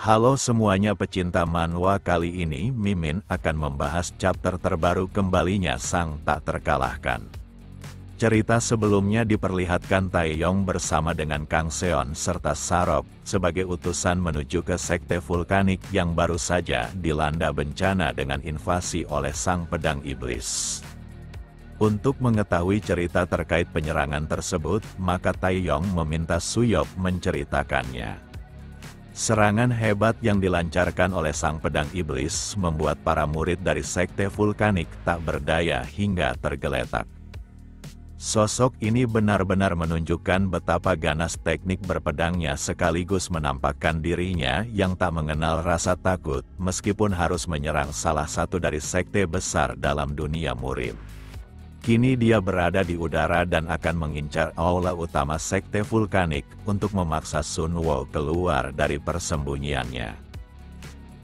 Halo semuanya pecinta manhwa, kali ini Mimin akan membahas chapter terbaru kembalinya Sang Tak Terkalahkan. Cerita sebelumnya diperlihatkan Taeyong bersama dengan Kang Seon serta Sarok sebagai utusan menuju ke sekte vulkanik yang baru saja dilanda bencana dengan invasi oleh Sang Pedang Iblis. Untuk mengetahui cerita terkait penyerangan tersebut, maka Taeyong meminta Suyop menceritakannya. Serangan hebat yang dilancarkan oleh Sang Pedang Iblis membuat para murid dari sekte vulkanik tak berdaya hingga tergeletak. Sosok ini benar-benar menunjukkan betapa ganas teknik berpedangnya sekaligus menampakkan dirinya yang tak mengenal rasa takut meskipun harus menyerang salah satu dari sekte besar dalam dunia murim. Kini dia berada di udara dan akan mengincar aula utama sekte vulkanik untuk memaksa Sunwo keluar dari persembunyiannya.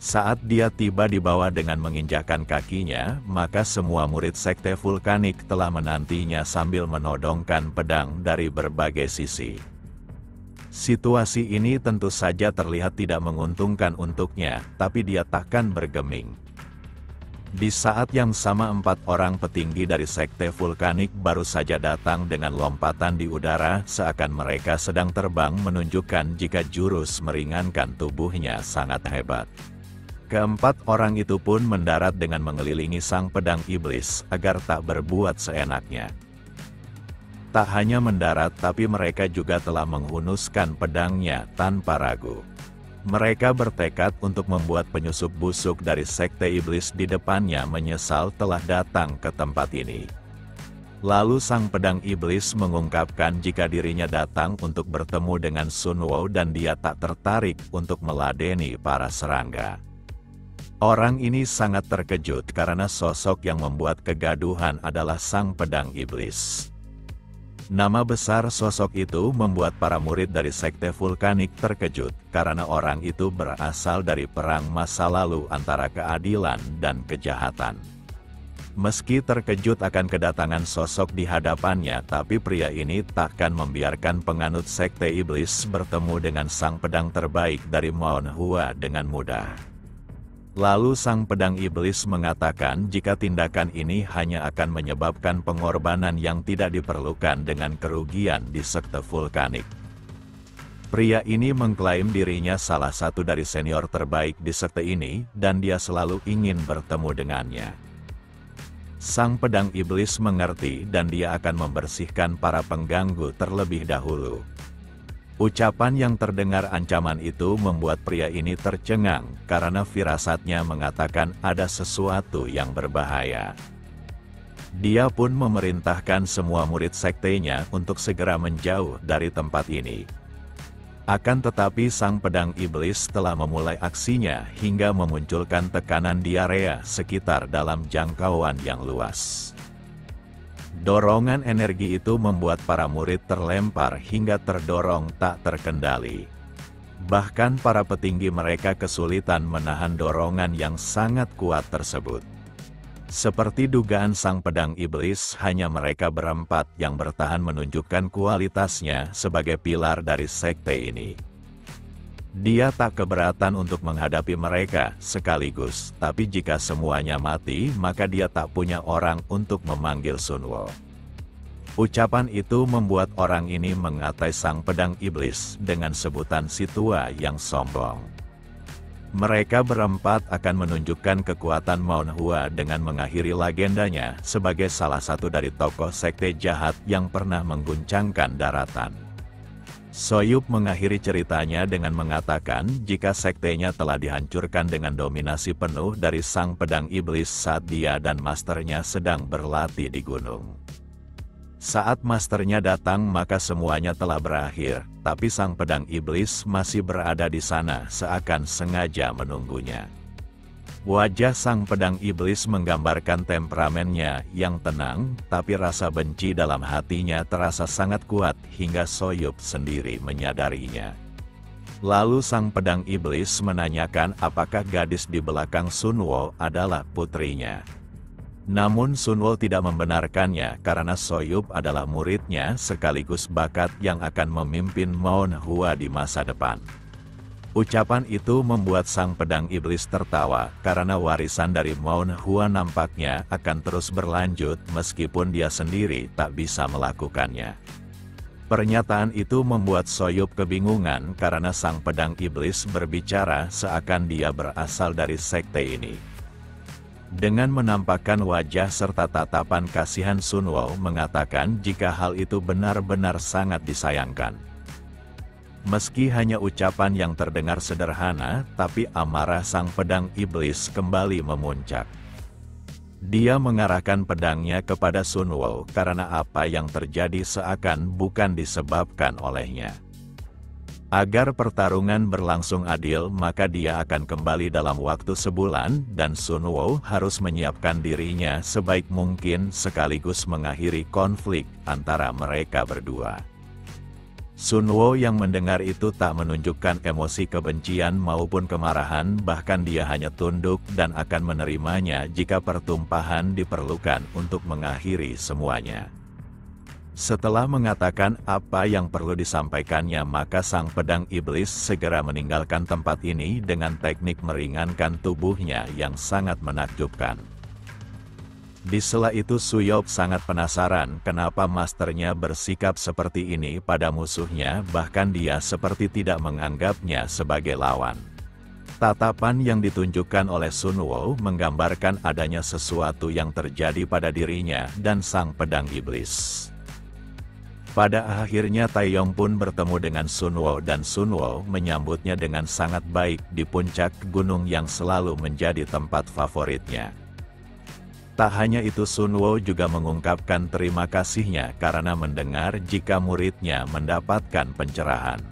Saat dia tiba di bawah dengan menginjakkan kakinya, maka semua murid sekte vulkanik telah menantinya sambil menodongkan pedang dari berbagai sisi. Situasi ini tentu saja terlihat tidak menguntungkan untuknya, tapi dia takkan bergeming. Di saat yang sama 4 orang petinggi dari sekte vulkanik baru saja datang dengan lompatan di udara seakan mereka sedang terbang menunjukkan jika jurus meringankan tubuhnya sangat hebat. Keempat orang itu pun mendarat dengan mengelilingi Sang Pedang Iblis agar tak berbuat seenaknya. Tak hanya mendarat tapi mereka juga telah menghunuskan pedangnya tanpa ragu. Mereka bertekad untuk membuat penyusup busuk dari sekte iblis di depannya menyesal telah datang ke tempat ini. Lalu Sang Pedang Iblis mengungkapkan jika dirinya datang untuk bertemu dengan Sunwo dan dia tak tertarik untuk meladeni para serangga. Orang ini sangat terkejut karena sosok yang membuat kegaduhan adalah Sang Pedang Iblis. Nama besar sosok itu membuat para murid dari sekte vulkanik terkejut, karena orang itu berasal dari perang masa lalu antara keadilan dan kejahatan. Meski terkejut akan kedatangan sosok di hadapannya, tapi pria ini takkan membiarkan penganut sekte iblis bertemu dengan Sang Pedang terbaik dari manhwa dengan mudah. Lalu Sang Pedang Iblis mengatakan jika tindakan ini hanya akan menyebabkan pengorbanan yang tidak diperlukan dengan kerugian di sekte vulkanik. Pria ini mengklaim dirinya salah satu dari senior terbaik di sekte ini dan dia selalu ingin bertemu dengannya. Sang Pedang Iblis mengerti dan dia akan membersihkan para pengganggu terlebih dahulu. Ucapan yang terdengar ancaman itu membuat pria ini tercengang, karena firasatnya mengatakan ada sesuatu yang berbahaya. Dia pun memerintahkan semua murid sektenya untuk segera menjauh dari tempat ini. Akan tetapi Sang Pedang Iblis telah memulai aksinya hingga memunculkan tekanan diarea sekitar dalam jangkauan yang luas. Dorongan energi itu membuat para murid terlempar hingga terdorong tak terkendali. Bahkan para petinggi mereka kesulitan menahan dorongan yang sangat kuat tersebut. Seperti dugaan Sang Pedang Iblis, hanya mereka berempat yang bertahan menunjukkan kualitasnya sebagai pilar dari sekte ini. Dia tak keberatan untuk menghadapi mereka sekaligus, tapi jika semuanya mati, maka dia tak punya orang untuk memanggil Sunwo. Ucapan itu membuat orang ini mengatai Sang Pedang Iblis dengan sebutan si tua yang sombong. Mereka berempat akan menunjukkan kekuatan manhwa dengan mengakhiri legendanya sebagai salah satu dari tokoh sekte jahat yang pernah mengguncangkan daratan. Soyup mengakhiri ceritanya dengan mengatakan jika sektenya telah dihancurkan dengan dominasi penuh dari Sang Pedang Iblis saat dia dan masternya sedang berlatih di gunung. Saat masternya datang maka semuanya telah berakhir, tapi Sang Pedang Iblis masih berada di sana seakan sengaja menunggunya. Wajah Sang Pedang Iblis menggambarkan temperamennya yang tenang, tapi rasa benci dalam hatinya terasa sangat kuat hingga Soyup sendiri menyadarinya. Lalu Sang Pedang Iblis menanyakan apakah gadis di belakang Sunwo adalah putrinya. Namun Sunwoo tidak membenarkannya karena Soyup adalah muridnya sekaligus bakat yang akan memimpin Mount Hua di masa depan. Ucapan itu membuat sang pedang iblis tertawa karena warisan dari Mount Hua nampaknya akan terus berlanjut meskipun dia sendiri tak bisa melakukannya. Pernyataan itu membuat Soyup kebingungan karena sang pedang iblis berbicara seakan dia berasal dari sekte ini. Dengan menampakkan wajah serta tatapan kasihan, Sunwoo mengatakan jika hal itu benar-benar sangat disayangkan. Meski hanya ucapan yang terdengar sederhana, tapi amarah sang pedang iblis kembali memuncak. Dia mengarahkan pedangnya kepada Sunwoo karena apa yang terjadi seakan bukan disebabkan olehnya. Agar pertarungan berlangsung adil, maka dia akan kembali dalam waktu sebulan, dan Sunwoo harus menyiapkan dirinya sebaik mungkin sekaligus mengakhiri konflik antara mereka berdua. Sunwoo yang mendengar itu tak menunjukkan emosi kebencian maupun kemarahan, bahkan dia hanya tunduk dan akan menerimanya jika pertumpahan diperlukan untuk mengakhiri semuanya. Setelah mengatakan apa yang perlu disampaikannya, maka sang pedang iblis segera meninggalkan tempat ini dengan teknik meringankan tubuhnya yang sangat menakjubkan. Di sela itu Soyup sangat penasaran kenapa masternya bersikap seperti ini pada musuhnya, bahkan dia seperti tidak menganggapnya sebagai lawan. Tatapan yang ditunjukkan oleh Sunwoo menggambarkan adanya sesuatu yang terjadi pada dirinya dan sang pedang iblis. Pada akhirnya Taeyong pun bertemu dengan Sunwoo dan Sunwoo menyambutnya dengan sangat baik di puncak gunung yang selalu menjadi tempat favoritnya. Tak hanya itu, Sunwoo juga mengungkapkan terima kasihnya karena mendengar jika muridnya mendapatkan pencerahan.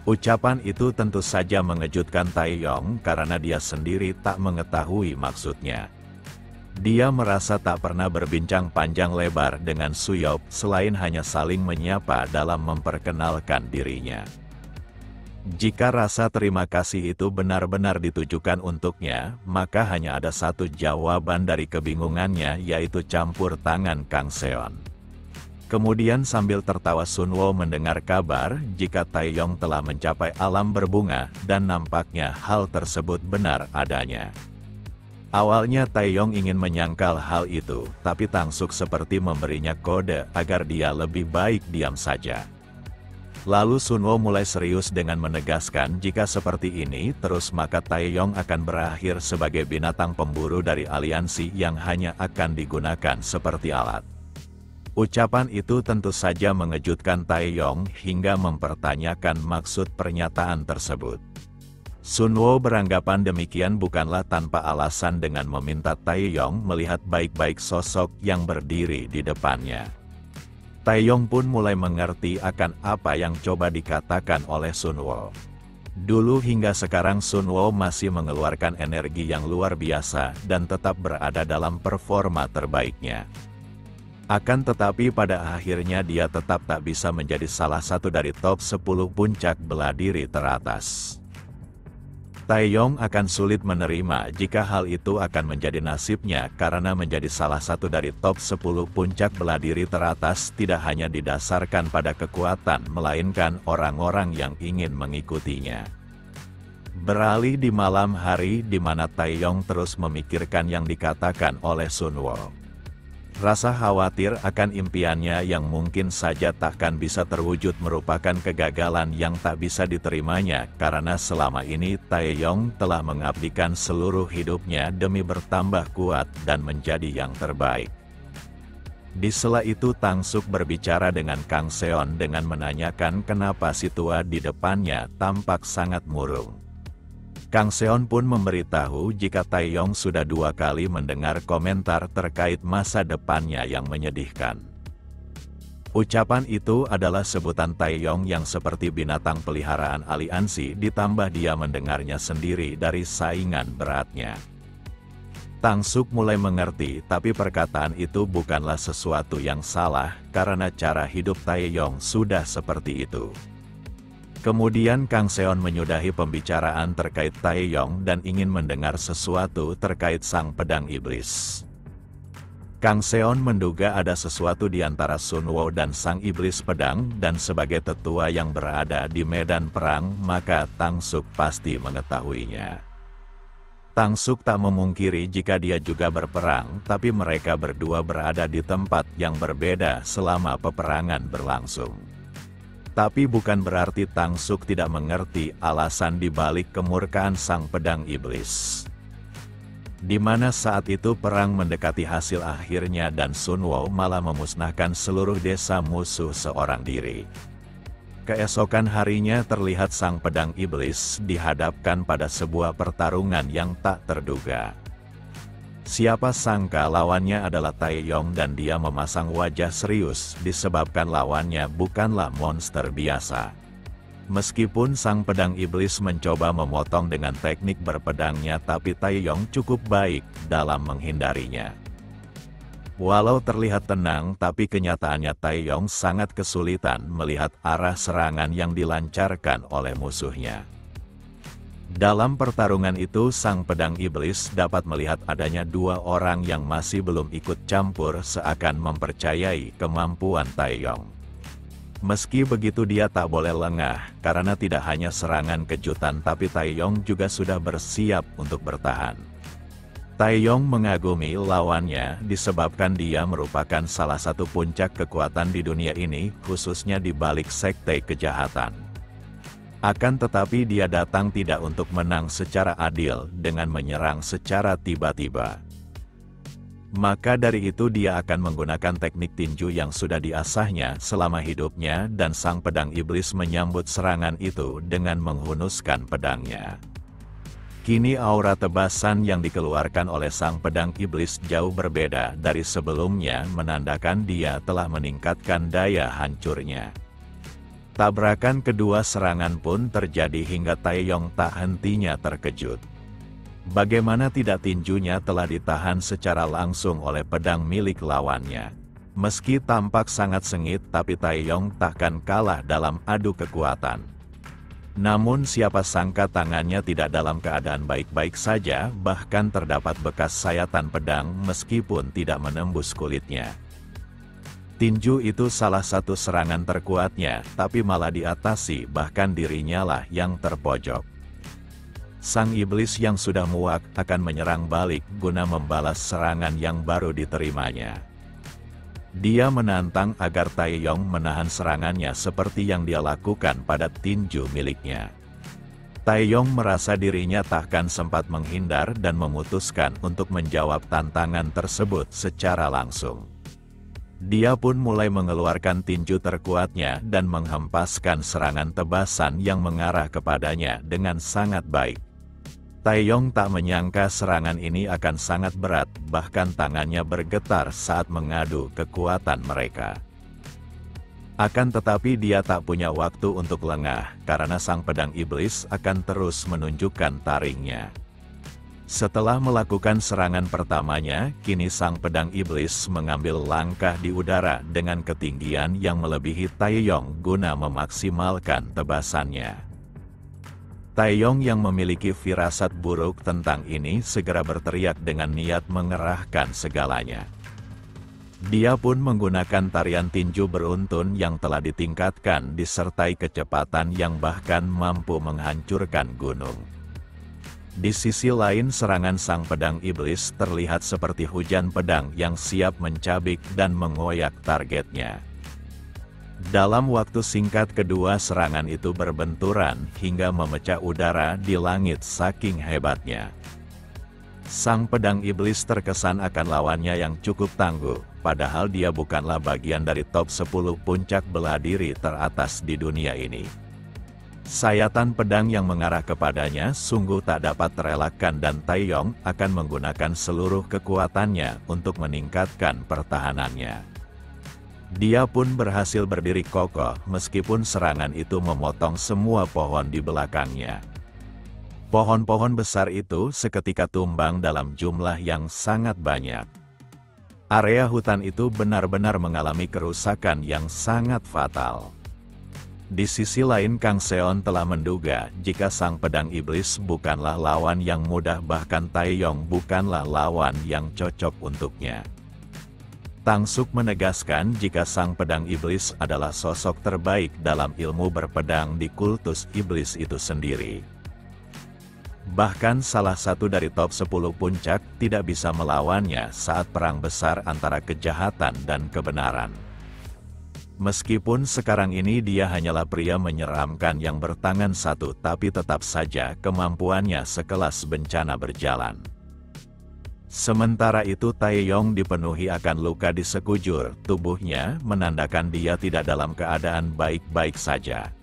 Ucapan itu tentu saja mengejutkan Taeyong karena dia sendiri tak mengetahui maksudnya. Dia merasa tak pernah berbincang panjang lebar dengan Soyup selain hanya saling menyapa dalam memperkenalkan dirinya. Jika rasa terima kasih itu benar-benar ditujukan untuknya, maka hanya ada satu jawaban dari kebingungannya, yaitu campur tangan Kang Seon. Kemudian sambil tertawa Sunwoo mendengar kabar jika Taeyong telah mencapai alam berbunga dan nampaknya hal tersebut benar adanya. Awalnya Taeyong ingin menyangkal hal itu, tapi Tangsuk seperti memberinya kode agar dia lebih baik diam saja. Lalu Sunwoo mulai serius dengan menegaskan jika seperti ini terus maka Taeyong akan berakhir sebagai binatang pemburu dari aliansi yang hanya akan digunakan seperti alat. Ucapan itu tentu saja mengejutkan Taeyong hingga mempertanyakan maksud pernyataan tersebut. Sunwoo beranggapan demikian bukanlah tanpa alasan dengan meminta Taeyong melihat baik-baik sosok yang berdiri di depannya. Taeyong pun mulai mengerti akan apa yang coba dikatakan oleh Sunwoo. Dulu hingga sekarang Sunwoo masih mengeluarkan energi yang luar biasa dan tetap berada dalam performa terbaiknya. Akan tetapi pada akhirnya dia tetap tak bisa menjadi salah satu dari top 10 puncak bela diri teratas. Taeyong akan sulit menerima jika hal itu akan menjadi nasibnya karena menjadi salah satu dari top 10 puncak bela diri teratas tidak hanya didasarkan pada kekuatan melainkan orang-orang yang ingin mengikutinya. Beralih di malam hari di mana Taeyong terus memikirkan yang dikatakan oleh Sunwoo. Rasa khawatir akan impiannya yang mungkin saja takkan bisa terwujud merupakan kegagalan yang tak bisa diterimanya karena selama ini Taeyong telah mengabdikan seluruh hidupnya demi bertambah kuat dan menjadi yang terbaik. Di sela itu Tangsuk berbicara dengan Kang Seon dengan menanyakan kenapa si tua di depannya tampak sangat murung. Kang Seon pun memberitahu jika Taeyong sudah 2 kali mendengar komentar terkait masa depannya yang menyedihkan. Ucapan itu adalah sebutan Taeyong yang seperti binatang peliharaan aliansi ditambah dia mendengarnya sendiri dari saingan beratnya. Tangsuk mulai mengerti tapi perkataan itu bukanlah sesuatu yang salah karena cara hidup Taeyong sudah seperti itu. Kemudian Kang Seon menyudahi pembicaraan terkait Taeyong dan ingin mendengar sesuatu terkait sang pedang iblis. Kang Seon menduga ada sesuatu di antara Sun Wo dan sang iblis pedang, dan sebagai tetua yang berada di medan perang, maka Tang Suk pasti mengetahuinya. Tang Suk tak memungkiri jika dia juga berperang, tapi mereka berdua berada di tempat yang berbeda selama peperangan berlangsung. Tapi bukan berarti Tang Suk tidak mengerti alasan dibalik kemurkaan sang pedang iblis. Di mana saat itu perang mendekati hasil akhirnya dan Sun Wo malah memusnahkan seluruh desa musuh seorang diri. Keesokan harinya terlihat sang pedang iblis dihadapkan pada sebuah pertarungan yang tak terduga. Siapa sangka lawannya adalah Taeyong dan dia memasang wajah serius disebabkan lawannya bukanlah monster biasa. Meskipun sang pedang iblis mencoba memotong dengan teknik berpedangnya, tapi Taeyong cukup baik dalam menghindarinya. Walau terlihat tenang, tapi kenyataannya Taeyong sangat kesulitan melihat arah serangan yang dilancarkan oleh musuhnya. Dalam pertarungan itu, sang pedang iblis dapat melihat adanya dua orang yang masih belum ikut campur seakan mempercayai kemampuan Taeyong. Meski begitu dia tak boleh lengah, karena tidak hanya serangan kejutan tapi Taeyong juga sudah bersiap untuk bertahan. Taeyong mengagumi lawannya disebabkan dia merupakan salah satu puncak kekuatan di dunia ini, khususnya di balik sekte kejahatan. Akan tetapi dia datang tidak untuk menang secara adil dengan menyerang secara tiba-tiba. Maka dari itu dia akan menggunakan teknik tinju yang sudah diasahnya selama hidupnya dan sang pedang iblis menyambut serangan itu dengan menghunuskan pedangnya. Kini aura tebasan yang dikeluarkan oleh sang pedang iblis jauh berbeda dari sebelumnya, menandakan dia telah meningkatkan daya hancurnya. Tabrakan kedua serangan pun terjadi hingga Taeyong tak hentinya terkejut. Bagaimana tidak tinjunya telah ditahan secara langsung oleh pedang milik lawannya. Meski tampak sangat sengit tapi Taeyong takkan kalah dalam adu kekuatan. Namun siapa sangka tangannya tidak dalam keadaan baik-baik saja, bahkan terdapat bekas sayatan pedang meskipun tidak menembus kulitnya. Tinju itu salah satu serangan terkuatnya, tapi malah diatasi, bahkan dirinya lah yang terpojok. Sang iblis yang sudah muak akan menyerang balik guna membalas serangan yang baru diterimanya. Dia menantang agar Taeyong menahan serangannya seperti yang dia lakukan pada tinju miliknya. Taeyong merasa dirinya takkan sempat menghindar dan memutuskan untuk menjawab tantangan tersebut secara langsung. Dia pun mulai mengeluarkan tinju terkuatnya dan menghempaskan serangan tebasan yang mengarah kepadanya dengan sangat baik. Taeyong tak menyangka serangan ini akan sangat berat, bahkan tangannya bergetar saat mengadu kekuatan mereka. Akan tetapi dia tak punya waktu untuk lengah, karena sang pedang iblis akan terus menunjukkan taringnya. Setelah melakukan serangan pertamanya, kini sang pedang iblis mengambil langkah di udara dengan ketinggian yang melebihi Taeyong guna memaksimalkan tebasannya. Taeyong yang memiliki firasat buruk tentang ini segera berteriak dengan niat mengerahkan segalanya. Dia pun menggunakan tarian tinju beruntun yang telah ditingkatkan disertai kecepatan yang bahkan mampu menghancurkan gunung. Di sisi lain serangan sang pedang iblis terlihat seperti hujan pedang yang siap mencabik dan mengoyak targetnya. Dalam waktu singkat kedua serangan itu berbenturan hingga memecah udara di langit saking hebatnya. Sang pedang iblis terkesan akan lawannya yang cukup tangguh, padahal dia bukanlah bagian dari top 10 puncak bela diri teratas di dunia ini. Sayatan pedang yang mengarah kepadanya sungguh tak dapat terelakkan dan Taeyong akan menggunakan seluruh kekuatannya untuk meningkatkan pertahanannya. Dia pun berhasil berdiri kokoh meskipun serangan itu memotong semua pohon di belakangnya. Pohon-pohon besar itu seketika tumbang dalam jumlah yang sangat banyak. Area hutan itu benar-benar mengalami kerusakan yang sangat fatal. Di sisi lain Kang Seon telah menduga jika sang pedang iblis bukanlah lawan yang mudah, bahkan Taeyong bukanlah lawan yang cocok untuknya. Tang Suk menegaskan jika sang pedang iblis adalah sosok terbaik dalam ilmu berpedang di kultus iblis itu sendiri. Bahkan salah satu dari top 10 puncak tidak bisa melawannya saat perang besar antara kejahatan dan kebenaran. Meskipun sekarang ini dia hanyalah pria menyeramkan yang bertangan satu, tapi tetap saja kemampuannya sekelas bencana berjalan. Sementara itu Taeyong dipenuhi akan luka di sekujur tubuhnya, menandakan dia tidak dalam keadaan baik-baik saja.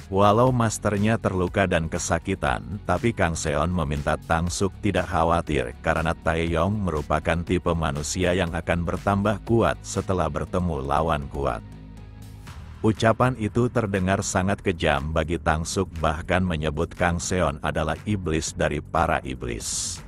Walau masternya terluka dan kesakitan, tapi Kang Seon meminta Tang Suk tidak khawatir karena Taeyong merupakan tipe manusia yang akan bertambah kuat setelah bertemu lawan kuat. Ucapan itu terdengar sangat kejam bagi Tang Suk, bahkan menyebut Kang Seon adalah iblis dari para iblis.